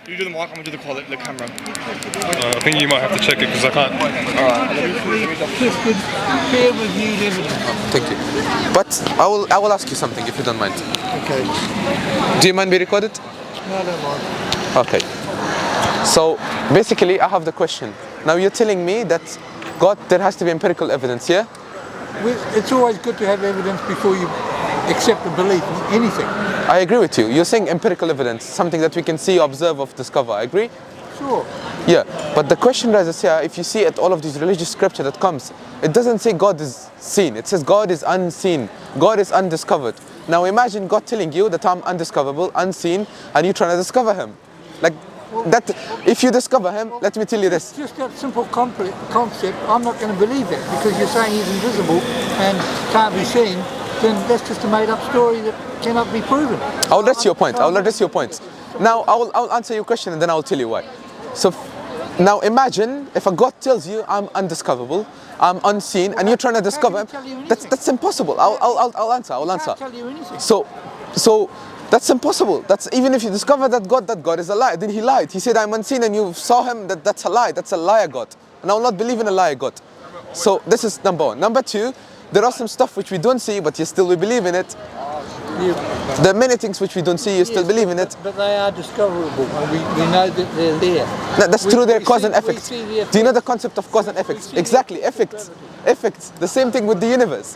You do the mic, I'm gonna do the camera. I think you might have to check it because I can't. Tested, peer-reviewed evidence. Thank you. But I will ask you something if you don't mind. Okay. Do you mind being recorded? No, I don't mind. Okay. So basically, I have the question. Now you're telling me that God, there has to be empirical evidence, yeah? It's always good to have evidence before you accept a belief in anything. I agree with you. You're saying empirical evidence, something that we can see, observe, or discover. I agree? Sure. Yeah, but the question rises here, if you see at all of these religious scripture that comes, it doesn't say God is seen. It says God is unseen. God is undiscovered. Now imagine God telling you that I'm undiscoverable, unseen, and you're trying to discover him. Like, that, if you discover him, let me tell you this. Just that simple concept, I'm not going to believe it because you're saying he's invisible and can't be seen, then that's just a made-up story that cannot be proven. I'll address your point. I'll address your point. Now, I'll answer your question and then I'll tell you why. So, now imagine if a God tells you I'm undiscoverable, I'm unseen, and you're trying to discover him. That's impossible. I'll answer. I can't tell you anything. So that's impossible. That's even if you discover that God is a lie. Then he lied. He said I'm unseen, and you saw him. That's a lie. That's a liar God. And I will not believe in a liar God. So this is number one. Number two, there are some stuff which we don't see, but you still believe in it. There are many things which we don't see, you still believe in it. But they are discoverable, and we know that they're there. No, that's true, they're cause and effect. Do you know the concept of cause and effect? Exactly, effects. Effects. The same thing with the universe.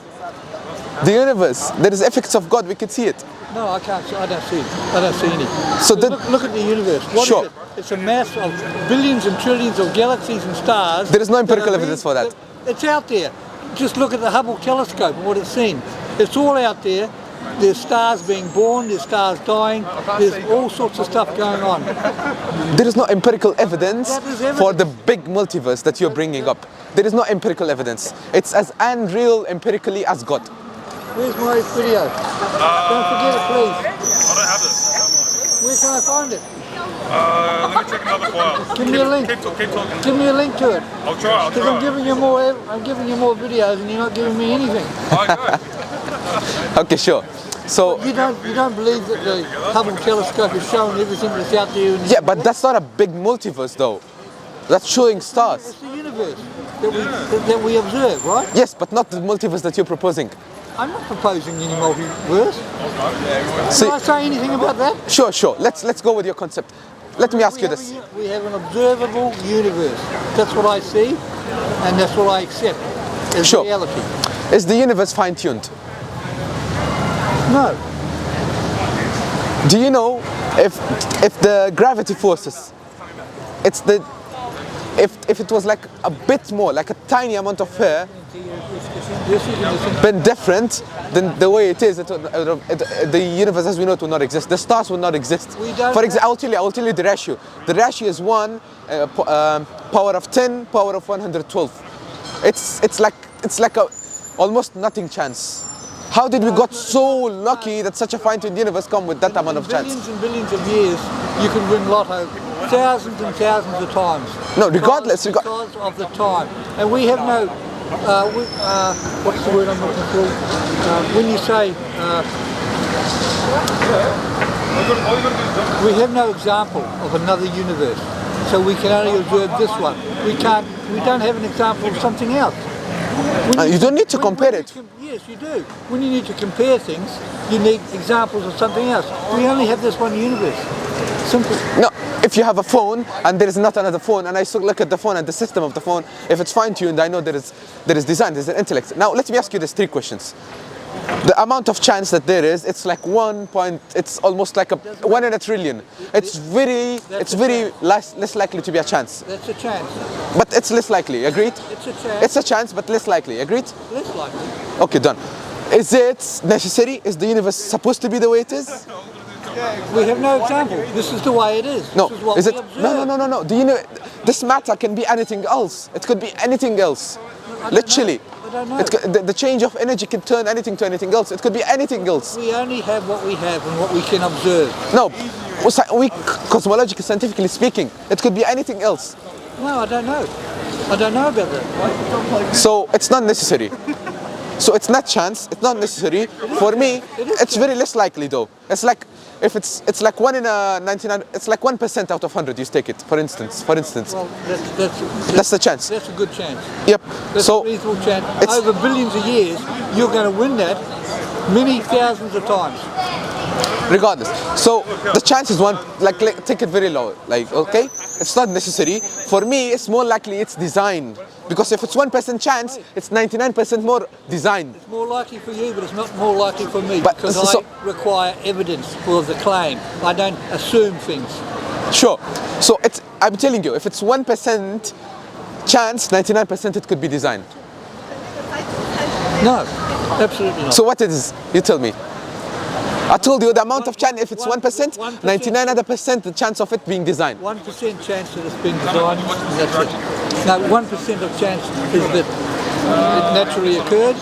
The universe, there is effects of God, we can see it. No, I can't. I don't see it. I don't see any. So look at the universe. What is it? It's a mass of billions and trillions of galaxies and stars. There is no empirical evidence for that. It's out there. Just look at the Hubble telescope and what it's seen. It's all out there. There's stars being born, there's stars dying, there's all sorts of stuff going on. There is no empirical evidence for the big multiverse that you're bringing up. There is no empirical evidence. It's as unreal empirically as God. Where's my video? Don't forget it, please. I don't have it. Where can I find it? Let me check another file. Give me a link. Keep talking. Give me a link to it. I'll try. Because I'm giving you more videos and you're not giving me anything. Okay, sure. So you don't believe that the Hubble telescope is showing everything that's out there in the yeah, but that's not a big multiverse though. That's showing stars. It's the universe that we observe, right? Yes, but not the multiverse that you're proposing. I'm not proposing any multiverse. Can I say anything about that? Sure. Let's go with your concept. Let me ask you this. We have an observable universe. That's what I see, and that's what I accept as reality. Is the universe fine-tuned? No. Do you know if the gravity forces, if it was like a bit more, like a tiny amount of hair, been different than the way it is, the universe as we know it will not exist. The stars will not exist. For example, I will tell you the ratio. The ratio is 1 power of 10, power of 112. It's like a almost nothing chance. How did we got so lucky that such a fine-tuned universe come with that amount of chance? Billions and billions of years, you can win lotto thousands and thousands of times. No, regardless. Because of the time. And we have no, what's the word I'm looking for? When you say, we have no example of another universe. So we can only observe this one. We don't have an example of something else. You don't need to compare it. Yes, you do. When you need to compare things, you need examples of something else. We only have this one universe. Simple. No, if you have a phone and there is not another phone, and I look at the phone and the system of the phone, if it's fine-tuned, I know there is design, there's an intellect. Now, let me ask you these 3 questions. The amount of chance that there is, it's like it's almost like 1 in a trillion. It's very less likely to be a chance. That's a chance. But it's less likely, agreed? It's a chance. It's a chance, but less likely, agreed? Less likely. Okay, done. Is it necessary? Is the universe supposed to be the way it is? We have no example. This is the way it is. No, this is what is it? We observe. No. Do you know this matter can be anything else? It could be anything else. Literally. I don't know. The change of energy can turn anything to anything else. It could be anything else. We only have what we have and what we can observe. No, cosmologically, scientifically speaking, it could be anything else. No, I don't know. I don't know about that. So it's not necessary. So it's not chance, it's not necessary. For me, it's very less likely though. It's like, if it's like 1 in a 99, it's like 1% out of 100 you take it, for instance. Well, That's the chance. That's a good chance. Yep. That's So a reasonable chance. Over billions of years, you're going to win that many thousands of times. regardless. So the chance is one, like take it very low. Like, okay, it's not necessary. For me, it's more likely it's designed. Because if it's 1% chance, it's 99% more designed. It's more likely for you, but it's not more likely for me, But because so- I require evidence for the claim. I don't assume things. Sure. So I'm telling you, if it's 1% chance, 99% it could be designed. No, absolutely not. So what is? You tell me. I told you the amount of chance, if it's 1%, 1%. 99% the chance of it being designed. 1% chance that it's been designed, and that's it. No, 1% of chance is that it naturally occurred,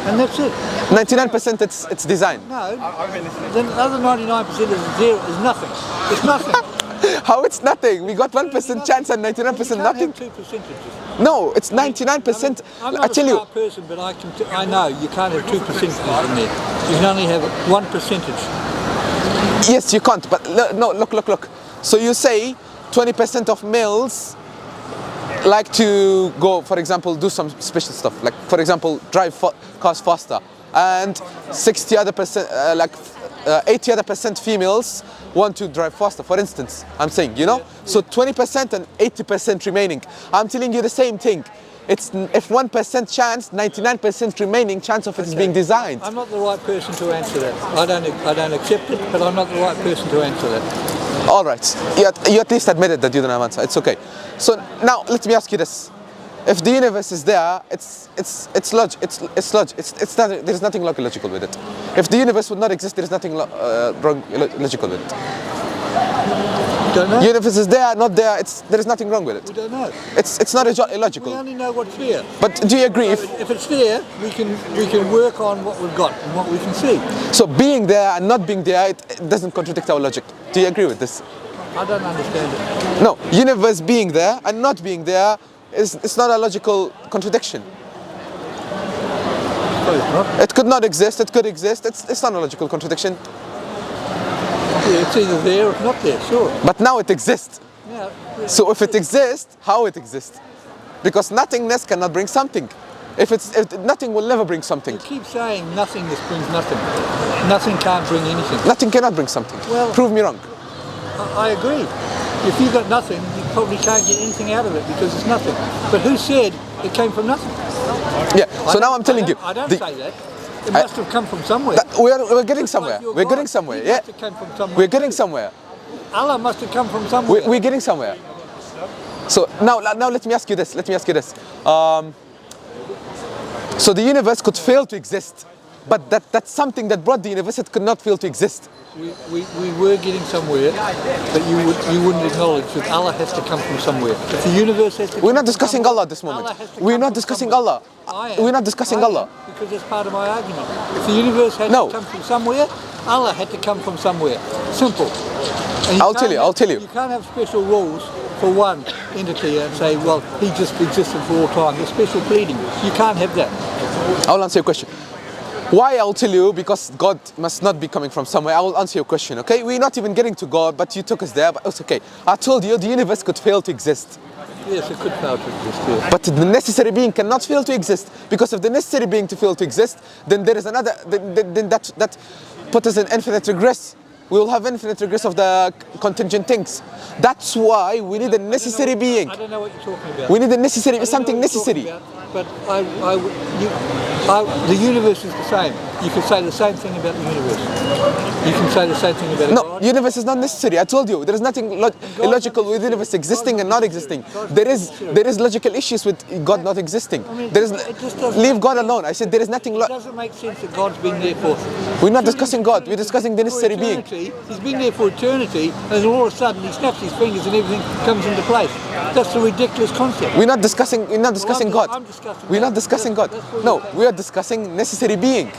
and that's it. 99% it's designed. No, then the other 99% is zero, is nothing. It's nothing. How it's nothing? We got 1% chance and 99% nothing. Two percentages. No, it's 99%. I'm I not tell a you, smart person, but I know you can't have 2 percentages in there. You can only have 1 percentage. yes, you can't. But no, look. So you say 20% of males like to go, for example, do some special stuff, like for example, drive cars faster, and 60 other percent, 80 other percent females want to drive faster. For instance, I'm saying, you know, so 20% and 80% remaining. I'm telling you the same thing. It's if 1% chance, 99% remaining chance of it is being designed. I'm not the right person to answer that. I don't accept it, but I'm not the right person to answer that. All right, you at least admitted that you don't have answer. It's okay. So now let me ask you this: if the universe is there, it's not. There's nothing logical with it. If the universe would not exist, there's nothing wrong logical with it. Don't know. Universe is there, not there. There is nothing wrong with We it. don't know. It's not We illogical. only know what's there. But do you agree? If it's there, we can work on what we've got and what we can see. So being there and not being there, it doesn't contradict our logic. Do you agree with this? I don't understand it. No, universe being there and not being there it's not a logical contradiction. So it's not. It could not exist, it could exist, it's not a logical contradiction. Yeah, it's either there or it's not there, sure. But now it exists. Yeah, So if it exists, how it exists? Because nothingness cannot bring something. If nothing will never bring something. you keep saying nothingness brings nothing. Nothing can't bring anything. Nothing cannot bring something. Well- Prove me wrong. I agree. If you've got nothing, you probably can't get anything out of it because it's nothing. But who said it came from nothing? Yeah, so now I'm telling you. I don't the- say that. It must have come from somewhere. We're getting Just like somewhere. your We're God. getting somewhere, He yeah. must have come from somewhere We're getting too. somewhere. Allah must have come from somewhere. We're getting somewhere. So now let me ask you this. So the universe could fail to exist, but that's something that brought the universe. It could not fail to exist. We were getting somewhere, but you wouldn't acknowledge that Allah has to come from somewhere. If the universe has to We're come not from discussing somewhere, Allah at this moment. Allah has to We're come not from discussing somewhere. Allah. I am. We're not discussing I am, Allah. because that's part of my argument. If the universe had No. to come from somewhere, Allah had to come from somewhere. Simple. And I'll tell you, I'll tell you. You can't have special rules for one entity and say, well, he just existed for all time. There's special pleading. You can't have that. I'll answer your question. Why? I'll tell you, because God must not be coming from somewhere. I will answer your question, okay? We're not even getting to God, but you took us there, but it's okay. I told you the universe could fail to exist. Yes, it could fail to exist, yes. But the necessary being cannot fail to exist, because if the necessary being to fail to exist, then there is another, then that puts us in infinite regress. We will have infinite regress of the contingent things. That's why we need a necessary being. I don't know what you're talking about. We need a necessary, I don't know something what you're talking necessary. about, but the universe is the same. You can say the same thing about the universe. You can say the same thing about No, God. universe is not necessary. I told you, there is nothing illogical with universe existing and not existing. There is logical issues with God not existing. There is, it just doesn't leave make God sense. alone. I said there is nothing. It doesn't make sense that God's been there for. We're not discussing God. We're discussing the necessary being. eternity. He's been there for eternity, and then all of a sudden he snaps his fingers and everything comes into place. That's a ridiculous concept. We're not discussing God. I'm discussing We're that. not discussing God. That's what No, you're saying. we are discussing necessary being.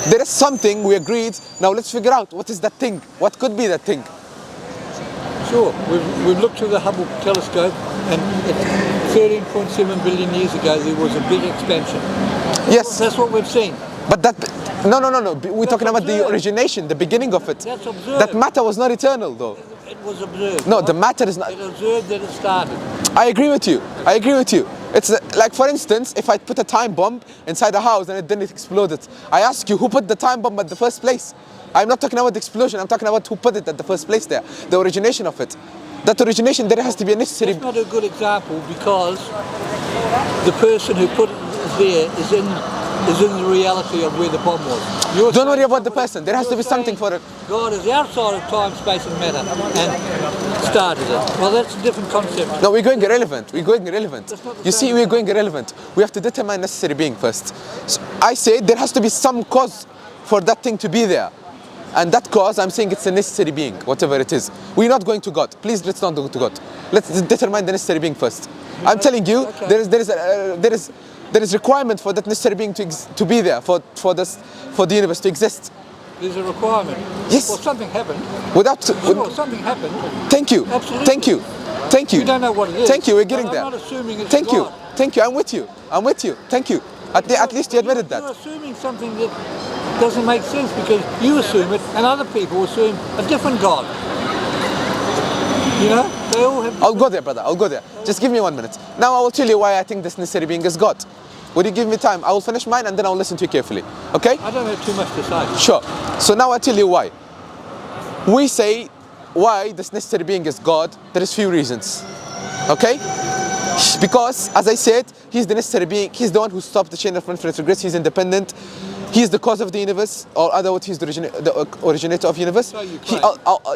There is something we agreed. Now let's figure out what is that thing. What could be that thing? Sure. We've looked through the Hubble telescope, and 13.7 billion years ago there was a big expansion. Yes. That's what we've seen. But that, no. We're talking about the origination, the beginning of it. That's observed. That matter was not eternal, though. It was observed. No, right? the matter is not. It observed that it started. I agree with you. I agree with you. It's like, for instance, if I put a time bomb inside a house and it exploded, I ask you, who put the time bomb at the first place? I'm not talking about the explosion. I'm talking about who put it at the first place there, the origination of it. That origination, there has to be a necessary. That's not a good example because the person who put it there is in the reality of where the bomb was. Don't worry about the person. There has to be something for it. God is outside of time, space and matter and started it. Well, that's a different concept. No, we're going irrelevant. You see, we're going irrelevant. We have to determine necessary being first. So I say there has to be some cause for that thing to be there. And that cause, I'm saying it's a necessary being, whatever it is. We're not going to God. Please, let's not go to God. Let's determine the necessary being first. I'm telling you, okay. there is requirement for that necessary being to be there, for the universe to exist. There's a requirement. Yes. Well, something happened. Something happened. Thank you. Absolutely. Thank you. We don't know what it is. Thank you. We're getting I'm there. not assuming it's Thank you. God. Thank you. I'm with you. Thank you. At least you admitted that. You're assuming something that doesn't make sense because you assume it and other people assume a different God. You know? They all have. I'll go there, brother. I'll go there. Just give me 1 minute. Now I will tell you why I think this necessary being is God. Would you give me time? I will finish mine and then I'll listen to you carefully. Okay? I don't have too much to say. Sure. So now I tell you why. We say why this necessary being is God. There is few reasons. Okay? Because, as I said, he's the necessary being. He's the one who stopped the chain of infinite regress. He's independent. He's the cause of the universe, or other words, he's the originator of the universe. So you claim.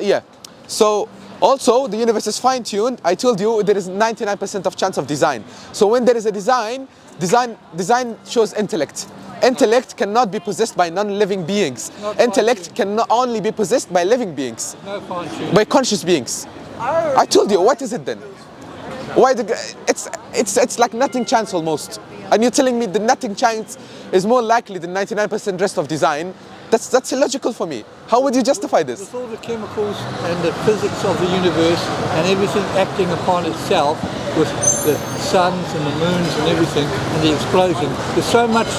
Yeah. So also the universe is fine-tuned. I told you there is 99% of chance of design. So when there is a design shows intellect. Intellect cannot be possessed by non-living beings. Intellect can only be possessed by living beings. No fine-tuning. By conscious beings. I told you. What is it then? Why it's like nothing chance almost. And you're telling me the nothing chance is more likely than 99% rest of design? That's illogical for me. How would you justify this? With all the chemicals and the physics of the universe and everything acting upon itself with the suns and the moons and everything and the explosion, there's so much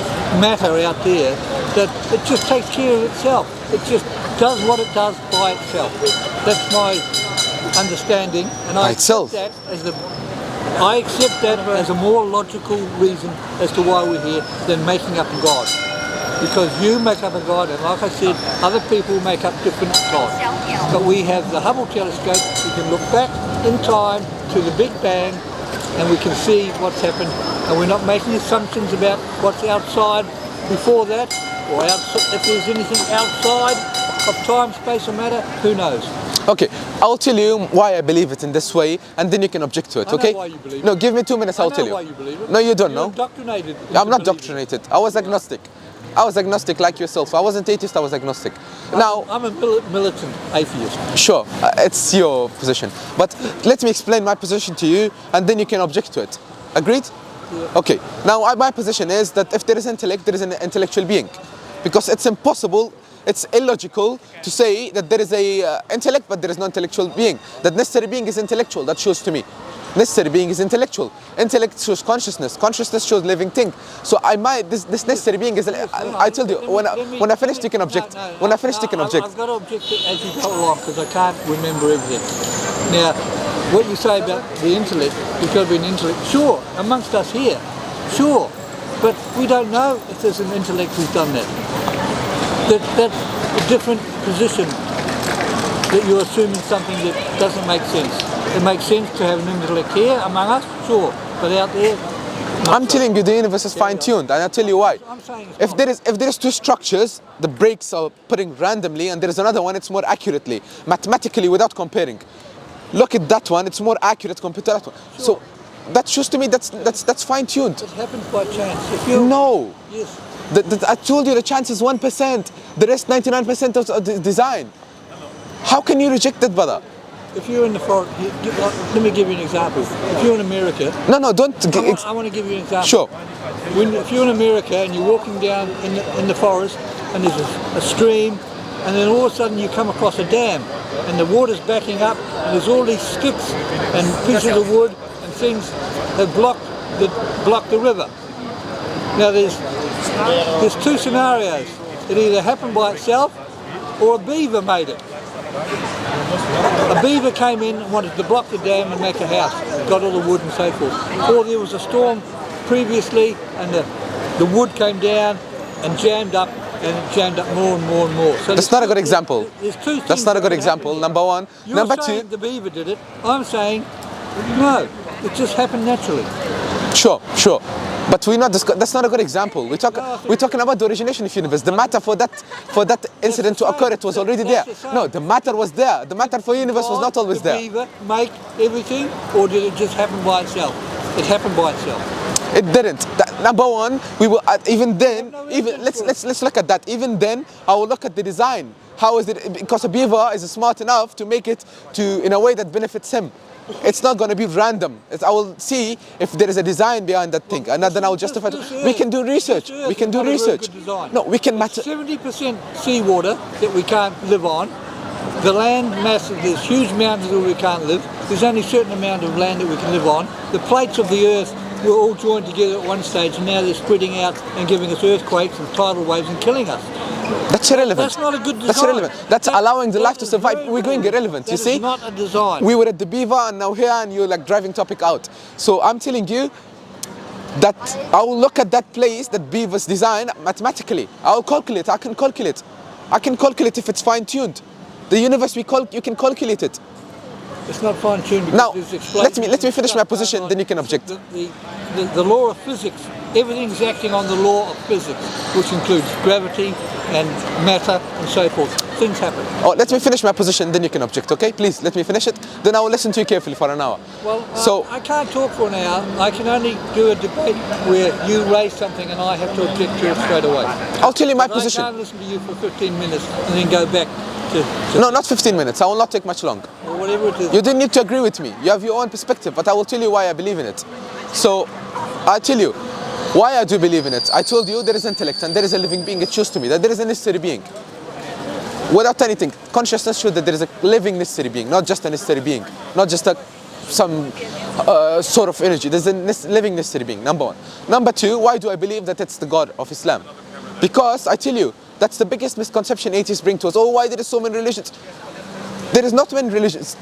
matter out there that it just takes care of itself. It just does what it does by itself. That's my understanding, and I accept that as a more logical reason as to why we're here than making up a God. Because you make up a God, and like I said, other people make up different gods. But we have the Hubble telescope. We can look back in time to the Big Bang, and we can see what's happened. And we're not making assumptions about what's outside before that, or if there's anything outside of time, space, or matter. Who knows? Okay, I'll tell you why I believe it in this way, and then you can object to it, okay? I know why you believe it. No, give me 2 minutes, I'll tell you. I know why you believe it. No, you don't You're know. indoctrinated. I'm not indoctrinated. I was agnostic. I was agnostic like yourself. I wasn't atheist, I was agnostic. Now, I'm a militant atheist. sure, it's your position. But let me explain my position to you, and then you can object to it. Agreed? Yeah. Okay, now my position is that if there is intellect, there is an intellectual being. Because it's impossible, it's illogical to say that there is a intellect but there is no intellectual being. That necessary being is intellectual, that shows to me. Necessary being is intellectual. Intellect shows consciousness. Consciousness shows living thing. So this necessary being is. I told you when I finished you can object. When I finished you can object. I've got to object as you go along because I can't remember everything. Now, what you say about the intellect, there's got to be an intellect. Sure, amongst us here, sure, but we don't know if there's an intellect who's done that. That's a different position. That you're assuming something that doesn't make sense. It makes sense to have an intellect here among us, sure, but out there. I'm telling you, the universe is fine-tuned, and I'll tell you why. I'm saying if there is two structures, the breaks are putting randomly, and there is another one, it's more accurately, mathematically, without comparing. Look at that one; it's more accurate compared to that one. Sure. So that shows to me that's fine-tuned. It happens by chance. No. Yes. I told you the chance is 1%. The rest 99% of the design. How can you reject that, brother? If you're in the forest, let me give you an example. If you're in America, no, don't. I want to give you an example. Sure. If you're in America and you're walking down in the forest and there's a stream, and then all of a sudden you come across a dam, and the water's backing up, and there's all these sticks and pieces of wood and things that block the river. Now there's two scenarios. It either happened by itself or a beaver made it. A beaver came in and wanted to block the dam and make a house, got all the wood and so forth. Or there was a storm previously and the wood came down and jammed up, and it jammed up more and more and more. So that's not a good example. There's two things. That's not a good example, number one. You're Number saying two, the beaver did it. I'm saying, no, it just happened naturally. sure. But we're not that's not a good example. We're talking about the origination of the universe. The matter for that incident to occur, it was already there. No, the matter was there. The matter for the universe was not always there. Did the beaver make everything, or did it just happen by itself? It happened by itself. It didn't. Number one, we will even then. Let's look at that. Even then, I will look at the design. How is it? Because a beaver is smart enough to make it in a way that benefits him. It's not going to be random. I will see if there is a design behind that thing, and then I will justify it. We can do research. We can do research. No, we can matter. 70% seawater that we can't live on. The land mass, there's huge mountains where we can't live. There's only a certain amount of land that we can live on. The plates of the earth were all joined together at one stage, and now they're spreading out and giving us earthquakes and tidal waves and killing us. That's irrelevant. That's not a good design. That's irrelevant. That's allowing the life to survive. We're going irrelevant, you see? That is not a design. We were at the beaver and now here, and you're like driving topic out. So I'm telling you that I will look at that place, that beaver's design, mathematically. I will calculate. I can calculate. I can calculate if it's fine-tuned. The universe, you can calculate it. It's not fine-tuned. Now, let me finish my position, then you can object. The law of physics, everything's acting on the law of physics, which includes gravity and matter and so forth. Things happen. Oh, let me finish my position, then you can object, okay? Please, let me finish it. Then I will listen to you carefully for an hour. Well, I can't talk for an hour. I can only do a debate where you raise something and I have to object to it straight away. I'll tell you my position. I can't listen to you for 15 minutes and then go back to No, not 15 minutes. I will not take much long. Or whatever it is. You don't need to agree with me. You have your own perspective, but I will tell you why I believe in it. So, I'll tell you why I do believe in it. I told you there is intellect and there is a living being. It shows to me that there is a necessary being. Without anything, consciousness shows that there is a living necessary being, not just a necessary being, not just some sort of energy. There's a living necessary being, number one. Number two, why do I believe that it's the God of Islam? Because I tell you, that's the biggest misconception atheists bring to us. Oh, why there is so many religions? There is not many religions.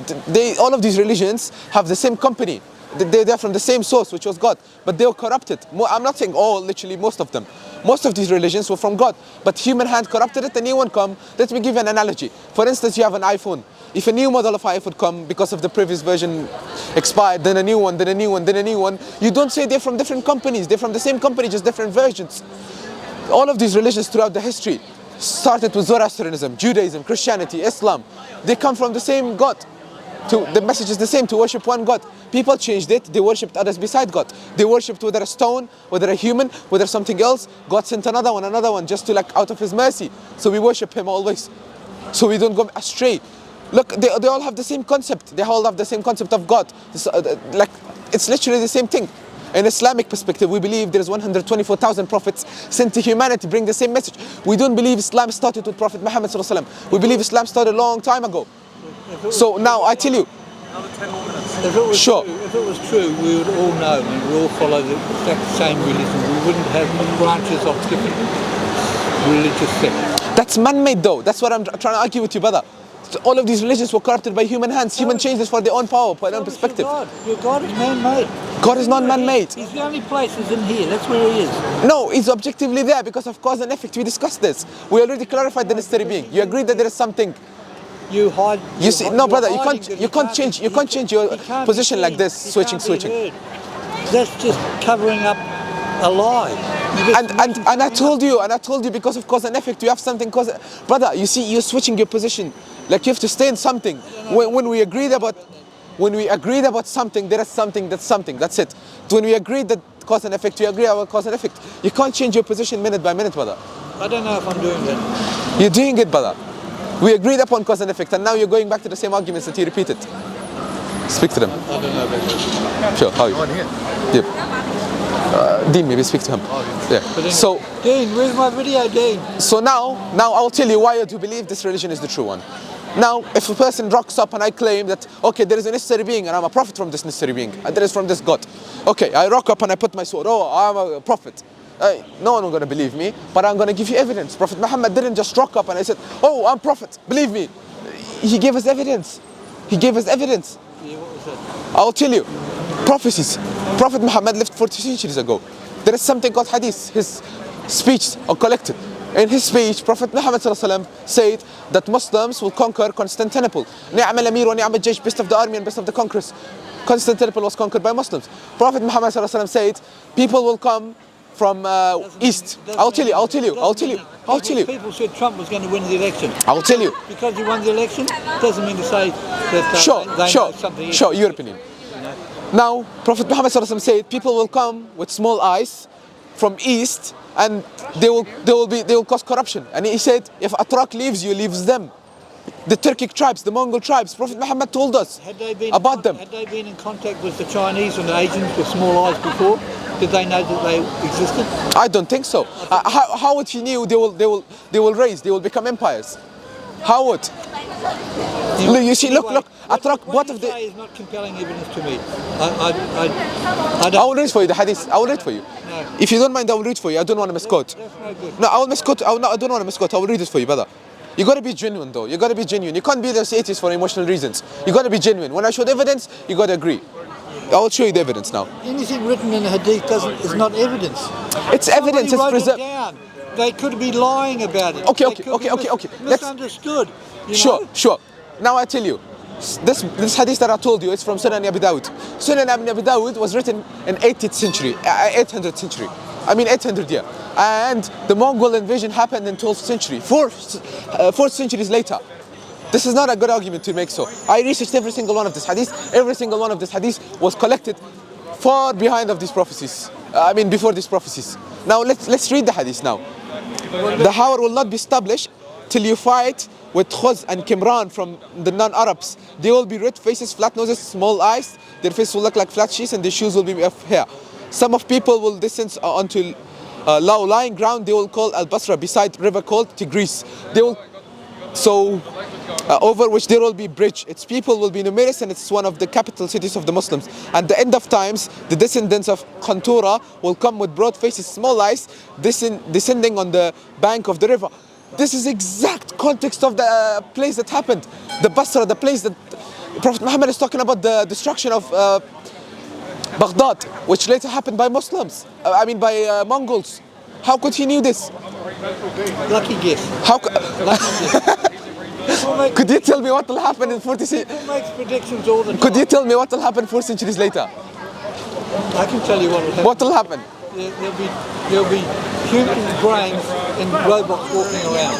All of these religions have the same company. They're from the same source, which was God, but they were corrupted. I'm not saying all, literally most of them. Most of these religions were from God, but human hand corrupted it. A new one come. Let me give you an analogy. For instance, you have an iPhone. If a new model of iPhone come because of the previous version expired, then a new one, then a new one, then a new one, you don't say they're from different companies. They're from the same company, just different versions. All of these religions throughout the history started with Zoroastrianism, Judaism, Christianity, Islam. They come from the same God. The message is the same, to worship one God. People changed it, they worshipped others beside God. They worshipped whether a stone, whether a human, whether something else. God sent another one, just to out of His mercy. So we worship Him always. So we don't go astray. Look, they all have the same concept. They all have the same concept of God. It's literally the same thing. In Islamic perspective, we believe there's 124,000 prophets sent to humanity, bring the same message. We don't believe Islam started with Prophet Muhammad ﷺ. We believe Islam started a long time ago. So now I tell you, if it was sure. True, if it was true, we would all know and we would all follow the exact same religion. We wouldn't have branches of different religious sects. That's man-made though. That's what I'm trying to argue with you, brother. So all of these religions were corrupted by human hands. Human changes for their own power, for their own perspective. Your God is man-made. God is not man-made. He's the only place is in here. That's where He is. No, He's objectively there because of cause and effect. We discussed this. We already clarified the necessary being. You agree that there is something. You hide. You see, no, brother. You can't change your position like this. Switching. That's just covering up a lie. And I told you because of cause and effect. You have something brother. You see, you're switching your position. Like you have to stay in something. When we agreed about something, there is something. That's something. That's it. When we agreed that cause and effect, you agree about cause and effect. You can't change your position minute by minute, brother. I don't know if I'm doing that. You're doing it, brother. We agreed upon cause and effect, and now you're going back to the same arguments that you repeated. Speak to them. I don't know about that. Sure. How are you? Yep. Dean, maybe speak to him. Yeah. So, Dean, where's my video, Dean? So now I will tell you why I do believe this religion is the true one. Now, if a person rocks up and I claim that, okay, there is a necessary being and I'm a prophet from this necessary being, and there is from this God. Okay, I rock up and I put my sword, oh, I'm a prophet. No one is going to believe me, but I'm going to give you evidence. Prophet Muhammad didn't just rock up and I said, oh, I'm prophet, believe me. He gave us evidence. He gave us evidence. Yeah, what was that? I'll tell you. Prophecies. Prophet Muhammad lived 40 centuries ago. There is something called hadith, his speech are collected. In his speech, Prophet Muhammad said that Muslims will conquer Constantinople. Ni'am al-Amir wa ni'am al-Jaysh, best of the army and best of the conquerors. Constantinople was conquered by Muslims. Prophet Muhammad said, people will come from east. I'll tell you. People said Trump was going to win the election. I'll tell you. Because he won the election, doesn't mean to say that they know something. Sure, your opinion. Now, Prophet Muhammad said, people will come with small eyes from east, and they will cause corruption. And he said, if Atrak leaves you, leaves them. The Turkic tribes, the Mongol tribes. Prophet Muhammad told us about them. Had they been in contact with the Chinese and the Asians with small eyes before? Did they know that they existed? I don't think so. How would he knew they will become empires? How would? You see, look, Atrak, what of the... What you say is not compelling evidence to me. I will read for you the hadith. I will read for you. No. If you don't mind, I will read for you. I don't want to misquote. That's no good. No, I will misquote. I don't want to misquote. I will read it for you, brother. You got to be genuine, though. You got to be genuine. You can't be those atheists for emotional reasons. You got to be genuine. When I showed evidence, you got to agree. I will show you the evidence now. Anything written in the hadith is not evidence. It's evidence. It's preserved. They could be lying about it. Okay. Misunderstood. Sure. Now I tell you, this hadith that I told you is from Sunan Abi Dawud. Sunan Abi Dawud was written in 8th century, 800th century. 800 year. And the Mongol invasion happened in 12th century, 4 centuries later. This is not a good argument to make so. I researched every single one of this hadith. Every single one of this hadith was collected far behind of these prophecies. Before these prophecies. Now let's read the hadith now. The hour will not be established till you fight with Khuz and Qimran from the non-Arabs. They will be red faces, flat noses, small eyes. Their faces will look like flat sheets and their shoes will be of hair. Some of people will descend onto low-lying ground. They will call Al-Basra beside river called Tigris. Over which there will be bridge. Its people will be numerous and it's one of the capital cities of the Muslims. At the end of times, the descendants of Qantura will come with broad faces, small eyes, descending on the bank of the river. This is exact context of the place that happened. The Basra, the place that Prophet Muhammad is talking about, the destruction of Baghdad, which later happened by Muslims, by Mongols. How could he knew this? Lucky guess. Could you tell me what will happen in 40 centuries? People make predictions all the time. Could you tell me what will happen 4 centuries later? I can tell you what will happen. What will happen? There'll be human brains and robots walking around.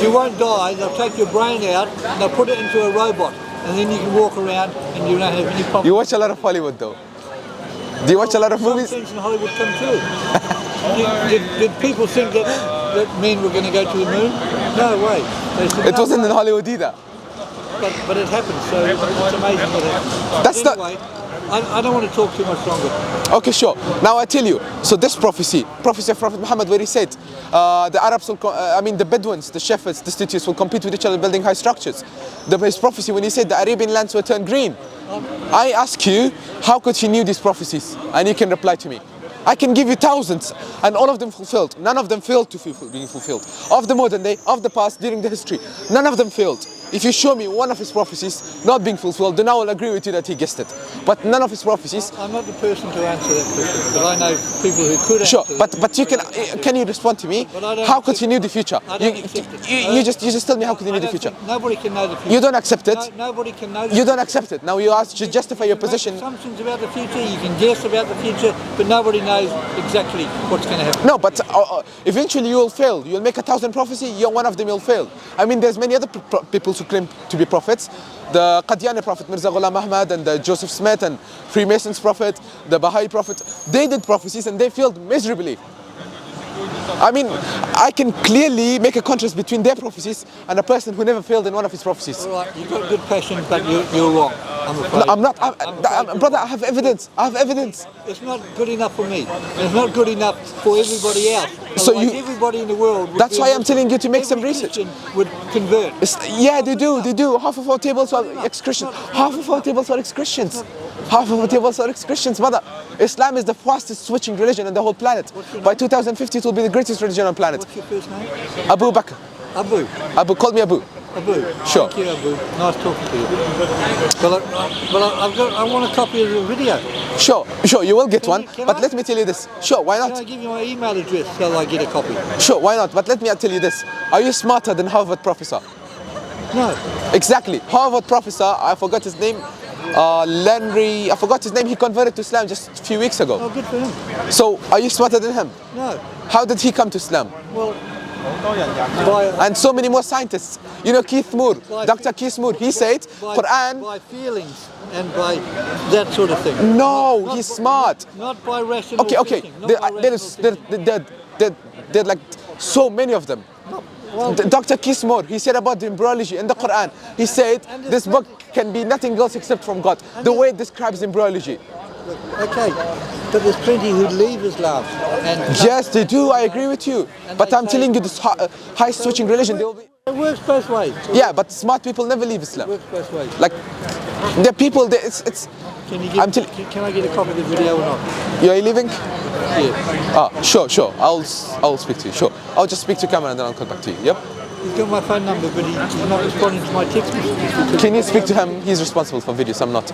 You won't die. They'll take your brain out and they'll put it into a robot, and then you can walk around and you don't have any problem. You watch a lot of Hollywood, though. Do you watch a lot of movies? Some things in Hollywood come true. Did people think that men were going to go to the moon? No way. It wasn't in Hollywood either. But it happened, so it's amazing what happened. Anyway, I don't want to talk too much longer. Okay, sure. Now I tell you. So this prophecy of Prophet Muhammad, where he said, the Arabs will, the Bedouins, the shepherds, the cities will compete with each other building high structures. His prophecy when he said the Arabian lands will turn green. I ask you, how could he knew these prophecies? And you can reply to me. I can give you thousands, and all of them fulfilled. None of them failed to being fulfilled. Of the modern day, of the past, during the history, none of them failed. If you show me one of his prophecies not being fulfilled, then I will agree with you that he guessed it. But none of his prophecies... I'm not the person to answer that question, but I know people who could answer. Sure, but you can you respond to me? How could he know the future? You just tell me how could he know the future? Nobody can know the future. You don't accept it? No, nobody can know the future. You don't accept it. Now you ask to justify your position. You can make assumptions about the future, you can guess about the future, but nobody knows exactly what's going to happen. No, but eventually you will fail. You'll make 1,000 prophecies, one of them will fail. There's many other people who claim to be prophets. The Qadiani prophet, Mirza Ghulam Ahmad, and the Joseph Smith, and Freemasons prophet, the Baha'i prophet, they did prophecies and they failed miserably. I can clearly make a contrast between their prophecies and a person who never failed in one of his prophecies. All right, you've got good passion, but you're wrong. I'm afraid. No, I'm not. Brother, I have evidence. I have evidence. It's not good enough for me. It's not good enough for everybody else. So Otherwise, everybody in the world would That's be why I'm Muslim. telling you to make some Every research. Christian would convert. Yeah, they do. Half of our tables are ex-Christians. Half of our tables are ex-Christians. Half of our tables are ex-Christians, brother. Islam is the fastest switching religion on the whole planet. By 2050, it will be the greatest religion on the planet. What's your first name? Abu Bakr. Abu. Abu, call me Abu. Abu. Sure. Thank you, Abu. Nice talking to you. I want a copy of the video. Sure, you will get one. can But I? let me tell you this. Sure, why Can not? I give you my email address so I get a copy? Sure, why not? But let me tell you this. Are you smarter than Harvard professor? No. Exactly. Harvard professor, I forgot his name. Lenry, I forgot his name. He converted to Islam just a few weeks ago. Oh, good for him. So, are you smarter than him? No. How did he come to Islam? Well, by, And so many more scientists. You know Keith Moore, Dr. Keith Moore, he said, Quran. by feelings and by that sort of thing. No, he's smart. Not by rational Okay. thinking, not by rational thinking. There are like so many of them. Well, Dr. Keith Moore, he said about the embryology in the Quran. He said this book can be nothing else except from God. The way it describes embryology. okay, but there's plenty who leave Islam. And Yes, they do. I agree with you. And But they I'm say- telling you, this high switching religion, they will be. it works both ways. Yeah, but smart people never leave It Islam. works both ways. Like the people, it's. Can you I'm get, can I get a copy of the video or not? You're leaving? Yeah. Ah, sure. I'll speak to you. Sure. I'll just speak to camera and then I'll come back to you. Yep. He's got my phone number, but he's not responding to my text messages. Can you speak to him? He's responsible for videos. I'm not.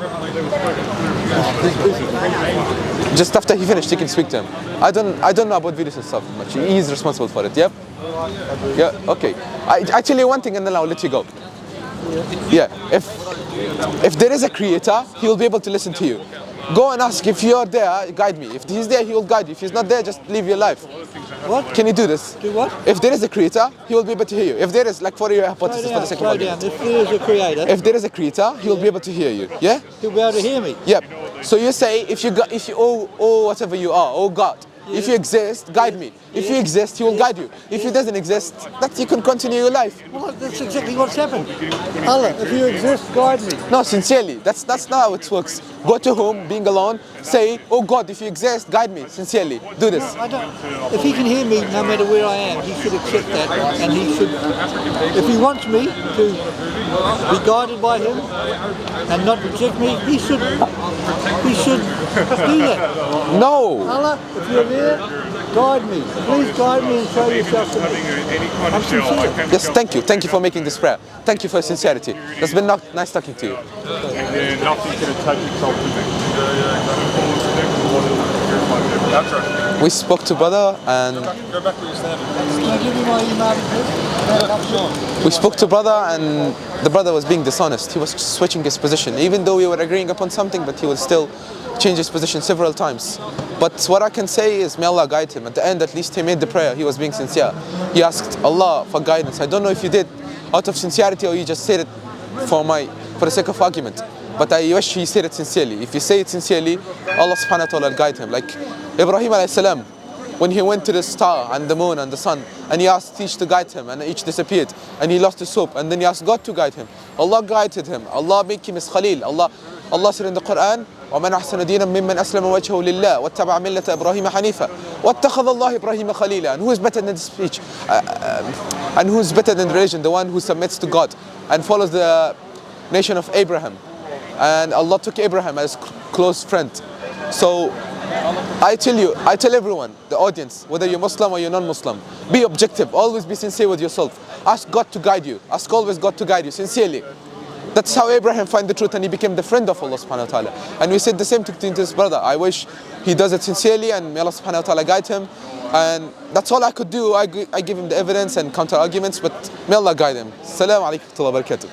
Just after he finished, you can speak to him. I don't know about videos and stuff much. He's responsible for it. Yep. Yeah. Okay. I tell you one thing and then I'll let you go. Yeah. If there is a creator, he will be able to listen to you. Go and ask if you're there, guide me. If he's there, he will guide you. If he's not there, just live your life. What? Can you do this? Do what? If there is a creator, he will be able to hear you. If there is, like for your hypothesis, for the sake of Slow down. argument. If there is a creator, If there is a creator, he will be able to hear you. Yeah? he'll be able to hear me. Yep. So you say, if you whatever you are, oh God, if you exist, guide me. If you exist, he will guide you. If he doesn't exist, that you can continue your life. Well, that's exactly what's happened. Allah, if you exist, guide me. No, sincerely, that's not how it works. Go to home, being alone, say, oh God, if you exist, guide me. Sincerely, do this. I don't. If he can hear me, no matter where I am, he should accept that, and he should. If he wants me to be guided by him and not reject me, he should. He should do that. No. Allah, if you're there, guide me. Please guide me and show yourself to me. I'm sincere. Yes, thank you. Thank you for making this prayer. Thank you for your sincerity. It's been nice talking to you. That's right. We spoke to brother and Go back where you're standing. Can I give you my email address? we spoke to brother and the brother was being dishonest. He was switching his position. Even though we were agreeing upon something, but he would still change his position several times. But what I can say is may Allah guide him. At the end, at least he made the prayer. He was being sincere. He asked Allah for guidance. I don't know if you did out of sincerity or you just said it for the sake of argument. But I wish he said it sincerely. If you say it sincerely, Allah subhanahu wa ta'ala will guide him. Like Ibrahim alayhi salam, when he went to the star and the moon and the sun, and he asked each to guide him, and each disappeared, and he lost his hope, and then he asked God to guide him. Allah guided him. Allah made him his Khalil. Allah said in the Quran, وَمَنْ أَحْسَنَ دِينًا مِمَّنْ أَسْلَمَ وَجْهَهُ لِلَّهِ وَاتَّبَعَ مِلَّةَ إِبْرَاهِيمَ حَنِيفًا وَاتَّخَذَ اللَّهُ إِبْرَاهِيمَ خَلِيلًا. And who is better than this speech? And who is better than religion? The one who submits to God and follows the nation of Abraham. And Allah took Abraham as close friend. So I tell everyone, the audience, whether you're Muslim or you're non-Muslim, be objective, always be sincere with yourself. Ask God to guide you. Ask always God to guide you, sincerely. That's how Abraham found the truth and he became the friend of Allah subhanahu wa ta'ala. And we said the same to his brother. I wish he does it sincerely and may Allah subhanahu wa ta'ala guide him. And that's all I could do. I give him the evidence and counter arguments, but may Allah guide him. Assalamu alaikum wa rahmatullahi wa barakatuh.